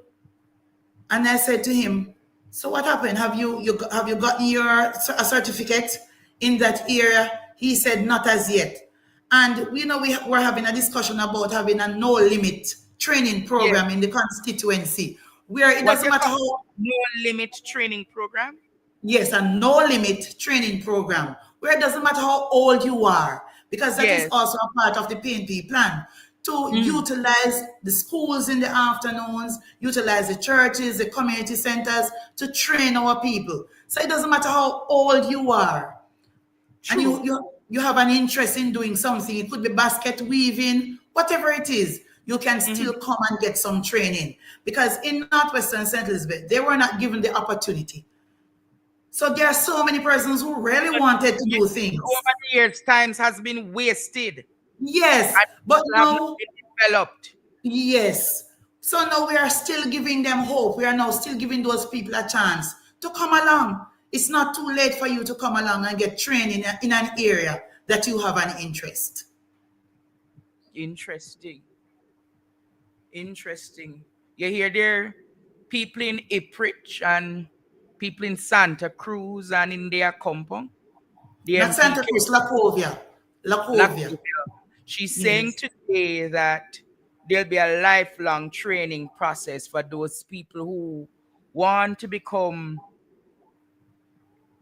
And I said to him, so what happened? Have you gotten your certificate in that area. He said not as yet. And you know, we're having a discussion about having a no limit training program in the constituency, where it doesn't matter how no limit training program. Yes, a no limit training program, where it doesn't matter how old you are, because that is also a part of the PNP plan, to utilize the schools in the afternoons, utilize the churches, the community centers to train our people. So it doesn't matter how old you are. True. And you have an interest in doing something. It could be basket weaving, whatever it is, you can still come and get some training. Because in Northwestern St. Elizabeth, they were not given the opportunity. So there are so many persons who really wanted to do things. Over the years, times has been wasted. Yes, but now developed. Yes. So now we are still giving them hope. We are now still giving those people a chance to come along. It's not too late for you to come along and get trained in an area that you have an interest. Interesting. You hear there people in Ipswich and people in Santa Cruz and in their compound. Not Santa Cruz, Lacovia. She's saying today that there'll be a lifelong training process for those people who want to become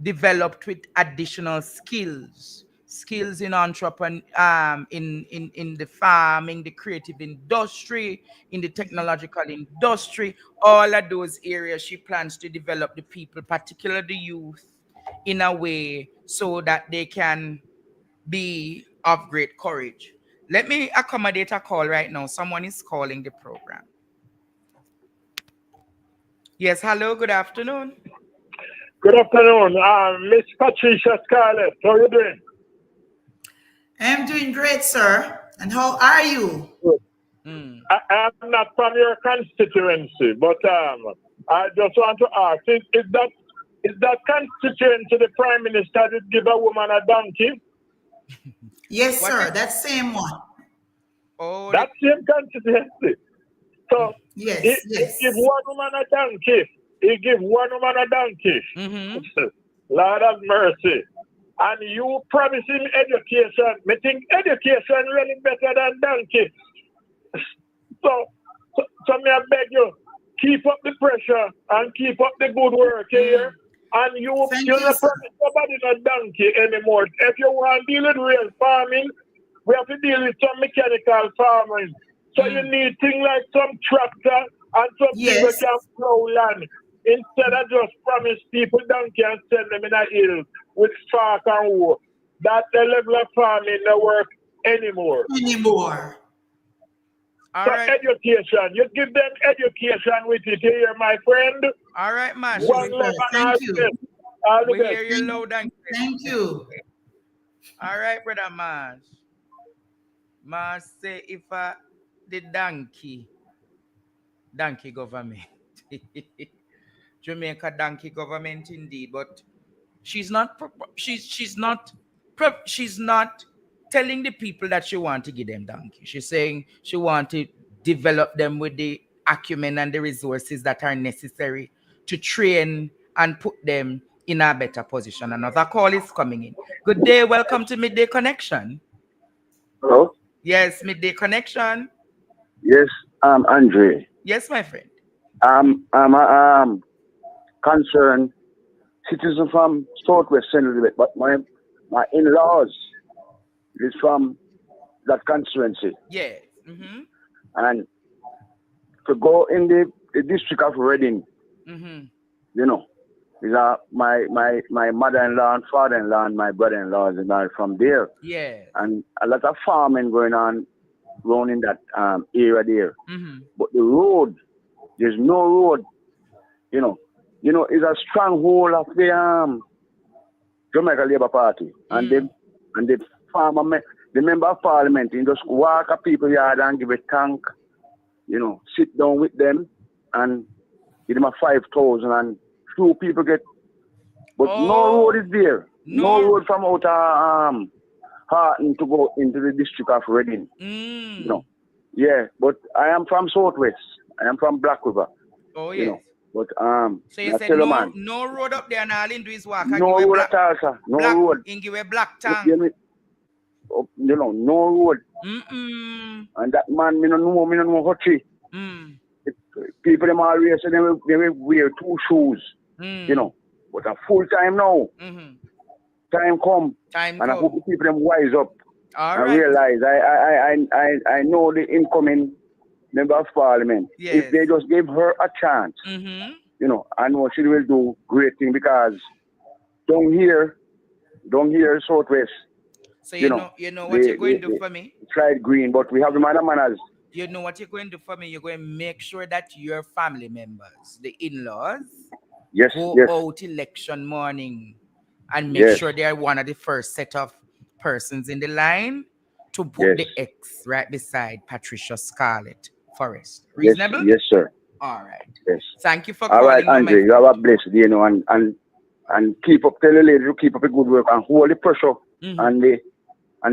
developed with additional skills in entrepreneur, in the farming, the creative industry, in the technological industry, all of those areas. She plans to develop the people, particularly the youth, in a way so that they can be of great courage. Let me accommodate a call right now. Someone is calling the program. Yes, hello, good afternoon. Good afternoon, Miss Patricia Scarlett. How are you doing? I'm doing great, sir. And how are you? I'm not from your constituency, but I just want to ask, is that constituency the Prime Minister did give a woman a donkey? Yes, sir. That same one. Oh, that same constituency. So yes. He give one woman a donkey. He give one woman a donkey. Lord have mercy. And you promise him education. I think education really better than donkey. So may I beg you, keep up the pressure and keep up the good work here. And you not promise nobody no donkey anymore. If you want to deal with real farming, we have to deal with some mechanical farming. So you need things like some tractor and some people can plow land. Instead of just promise people donkey and send them in a hill with spark and wool. That's the level of farming that work anymore. All right. Education. You give them education with it here, my friend. All right, Mash. Thank you. We hear you loud and clear. Thank you. All right, brother Mash. Mash say if the donkey government. Jamaica donkey government indeed, but she's not telling the people that she want to give them donkey. She's saying she want to develop them with the acumen and the resources that are necessary to train and put them in a better position. Another call is coming in. Good day, welcome to Midday Connection. Hello? Yes, Midday Connection. Yes, Andre. Yes, my friend. I'm a concerned citizen from Southwest St. Elizabeth, but my in-laws is from that constituency. Yeah. And to go in the district of Reading, you know, is my mother-in-law and father-in-law and my brother-in-law is not from there. Yeah. And a lot of farming going on around in that area there. But the road, there's no road, you know, it's a stronghold of the Jamaica Labour Party. And the farmer, the member of parliament, you just walk a people yard and give a tank, you know, sit down with them and give them a 5,000 and few people get, but no road is there. No road from out Harton to go into the district of Reading. You know, yeah, but I am from Southwest. I am from Black River. Oh, yes. You know, But So you said no road up there and all in do is walk. No road at all, sir. No road. In give a black tank. You know, no road. And that man, me no know how to. People them always say they will wear 2 shoes. You know. But a full time now. Time come. And I hope the people them wise up. All and right. realize I know the incoming member of parliament. Yes. If they just give her a chance, you know, I know she will do great thing because down here Southwest. So you know what you're going to do for me? Tried green, but we have the manners. You know what you're going to do for me? You're going to make sure that your family members, the in-laws, go out election morning and make sure they are one of the first set of persons in the line to put the X right beside Patricia Scarlett-Forrester. Reasonable? Yes, sir. All right. Yes. Thank you for calling. All right, Andre, you have a blessed day, you know, and keep up, tell the lady to keep up the good work and hold the pressure and the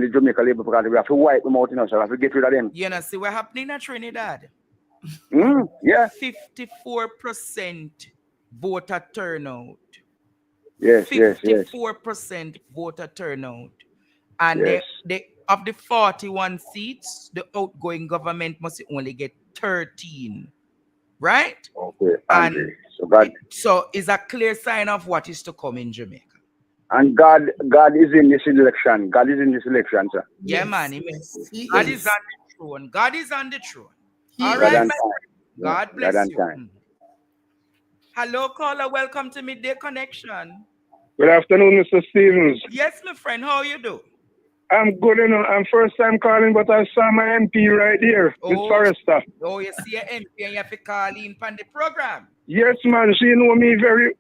Jamaica Labour Party. We have to wipe them out, you know, so we have to get rid of them. You know, see what happening in Trinidad? Yeah. 54% voter turnout. Yes, 54% voter turnout. And they of the 41 seats, the outgoing government must only get 13. Right? Okay. And so it's a clear sign of what is to come in Jamaica. And God is in this election. God is in this election, sir. Yeah, man. God is on the throne. God is on the throne. All right, man. God bless you. Hello, caller. Welcome to Midday Connection. Good afternoon, Mr. Stevens. Yes, my friend. How you do? I'm good, you know. I'm first time calling, but I saw my MP right here, Miss Forrester. Oh, you see your MP and you have to call in from the program. Yes, man. She know me very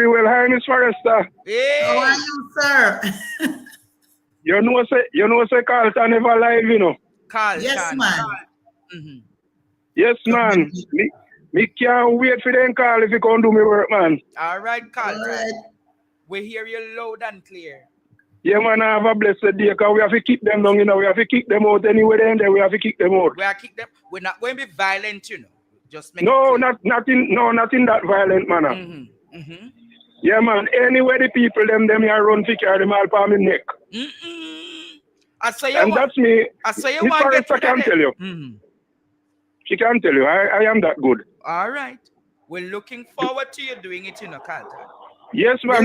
well. Hi, Miss Forrester. Hey. How are you, sir? you know, say Carlton never live, you know. Carlton. Yes, man. Yes, man. Me can't wait for them call if you can't do me work, man. All right, Carlton. All right. We hear you loud and clear. Yeah, man, I have a blessed day because we have to keep them down, you know. We have to kick them out anyway, then we have to kick them out. We have to kick them. We're not going to be violent, you know. Just make not in that violent manner. Yeah, man. Anyway, the people them here run to carry them all for my neck. That's me. I say you want to get rid of them. Tell you. She can tell you. I am that good. All right. We're looking forward to you doing it, you know, Carlton. Yes, man.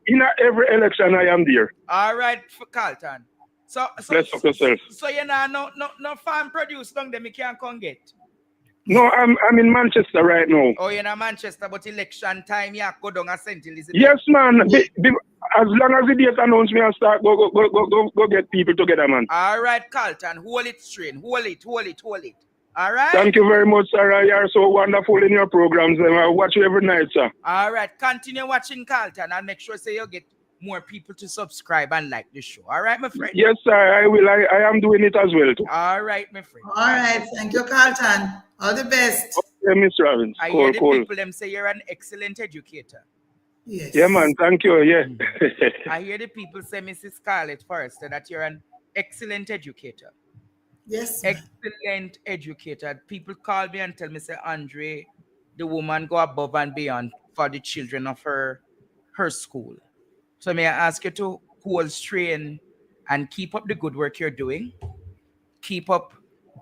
In every election, I am there. All right, for Carlton. So bless up yourself. So you know, no farm produce long them you can't come get. No, I'm in Manchester right now. Oh, you're in Manchester, but election time, you go down a central, is it? Yes, man. As long as the date announced me, I start go get people together, man. All right, Carlton. Hold it straight. Hold it. All right? Thank you very much, sir. You are so wonderful in your programs. I watch you every night, sir. All right. Continue watching Carlton and make sure you get more people to subscribe and like the show. All right, my friend? Yes, sir. I will. I am doing it as well, too. All right, my friend. All right. Thank you, Carlton. All the best. Okay, Mr. Robbins. I hear the people them say you're an excellent educator. Yes. Yeah, man. Thank you. Yeah. I hear the people say, Mrs. Scarlett-Forrester, that you're an excellent educator. Yes. Excellent educator. People call me and tell me, say, Andre, the woman go above and beyond for the children of her school. So may I ask you to hold straight and keep up the good work you're doing. Keep up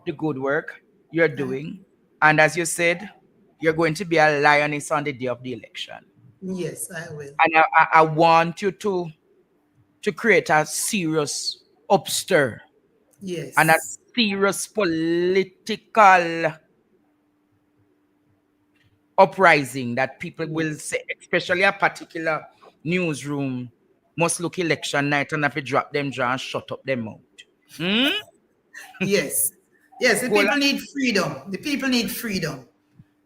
the good work you're doing. And as you said, you're going to be a lioness on the day of the election. Yes, I will. And I want you to create a serious upstir. Yes. And a serious political uprising that people will say, especially a particular newsroom must look election night and have to drop them jaw and shut up them mouth. Yes. Yes, the people need freedom. The people need freedom.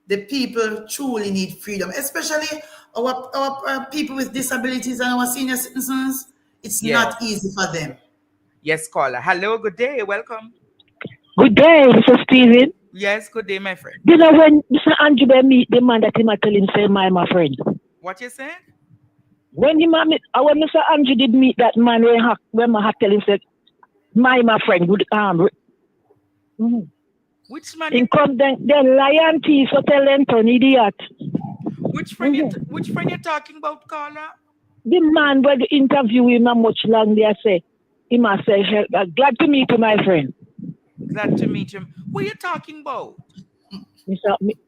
The people truly need freedom, especially our people with disabilities and our senior citizens. It's not easy for them. Yes, caller. Hello, good day. Welcome. Good day, Mr. Steven. Yes, good day, my friend. You know when Mr. Andrew meet the man that he might tell him, say, my friend. What you saying? When Mr. Andrew did meet that man, when I tell him, say, my friend, good Which man? In come then lion teeth so tell them to idiot. Which friend you talking about, Carla? The man where the interview him not much long there say. He must say, glad to meet you, my friend. Glad to meet you. What are you talking about?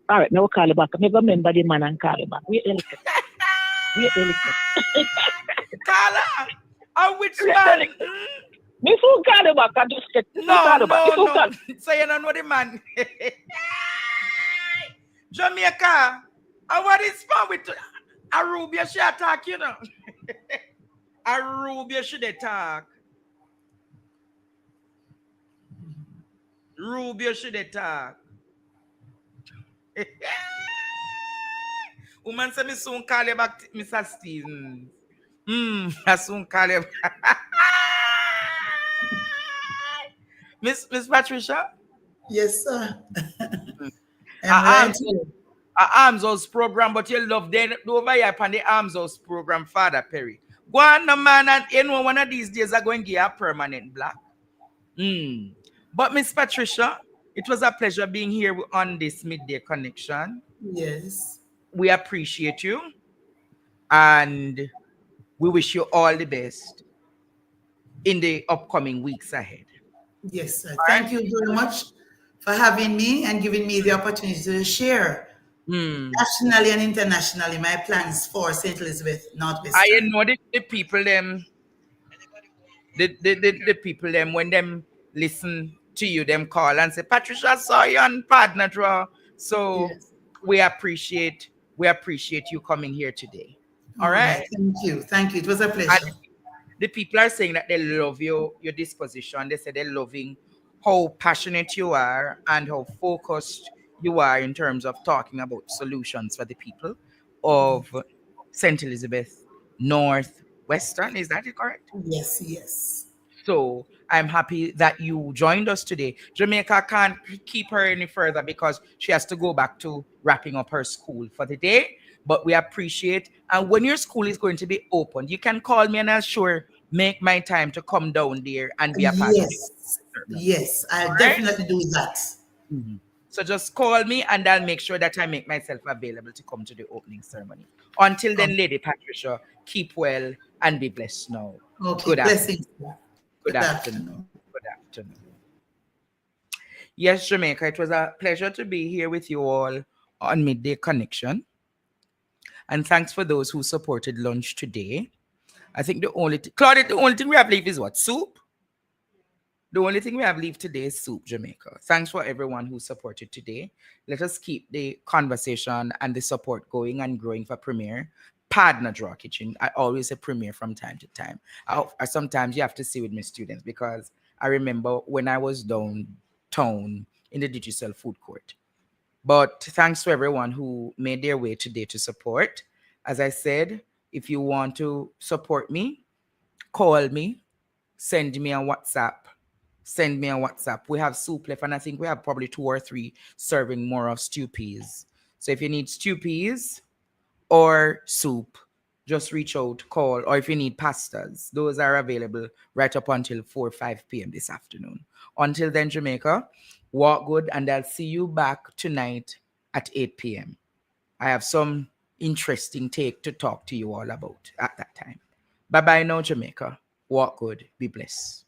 All right, now call you back. I never remember the man and call you back. Wait a little. Carla, which man? Me who call you back? I just get no. So you don't know the man. Jamaica. What is fun with Arubia should attack, you know? Arubia should attack. Rubio should attack. Woman say me soon call you back, Mr. Stevens. I soon call you back. Miss Patricia? Yes, sir. Arms House program, but you love them over here upon the Arms House program, Father Perry. Go on, no man, and you know one of these days are going to get a permanent black. But Miss Patricia, it was a pleasure being here on this Midday Connection. Yes. We appreciate you, and we wish you all the best in the upcoming weeks ahead. Yes, sir. Thank you very much for having me and giving me the opportunity to share nationally and internationally my plans for St. Elizabeth Northwest. I know the people them, the people them when them listen to you, them call and say, Patricia saw you on Partner Draw. So yes. we appreciate you coming here today. All right. Thank you. It was a pleasure. And the people are saying that they love your disposition. They say they're loving how passionate you are and how focused you are in terms of talking about solutions for the people of St. Elizabeth Northwestern. Is that correct? Yes. So I'm happy that you joined us today. Jamaica can't keep her any further because she has to go back to wrapping up her school for the day. But we appreciate, and when your school is going to be open, you can call me and I'll make my time to come down there and be a part of it. Yes, I'll definitely do that. So just call me and I'll make sure that I make myself available to come to the opening ceremony. Until then, Lady Patricia, keep well and be blessed now. Okay, good blessings. Good afternoon. Good afternoon. Yes, Jamaica, it was a pleasure to be here with you all on Midday Connection. And thanks for those who supported lunch today. I think Claudette, the only thing we have left is what? Soup? The only thing we have left today is soup, Jamaica. Thanks for everyone who supported today. Let us keep the conversation and the support going and growing for Premier. Partner Draw Kitchen. I always say Premier from time to time. Sometimes you have to see with my students because I remember when I was downtown in the digital food court. But thanks to everyone who made their way today to support. As I said, if you want to support me, call me, send me a WhatsApp. We have soup left, and I think we have probably 2 or 3 serving more of stew peas. So if you need stew peas or soup, just reach out, call, or if you need pastas, those are available right up until 4 or 5 p.m. this afternoon. Until then, Jamaica, walk good, and I'll see you back tonight at 8 p.m. I have some interesting take to talk to you all about at that time. Bye-bye now, Jamaica. Walk good. Be blessed.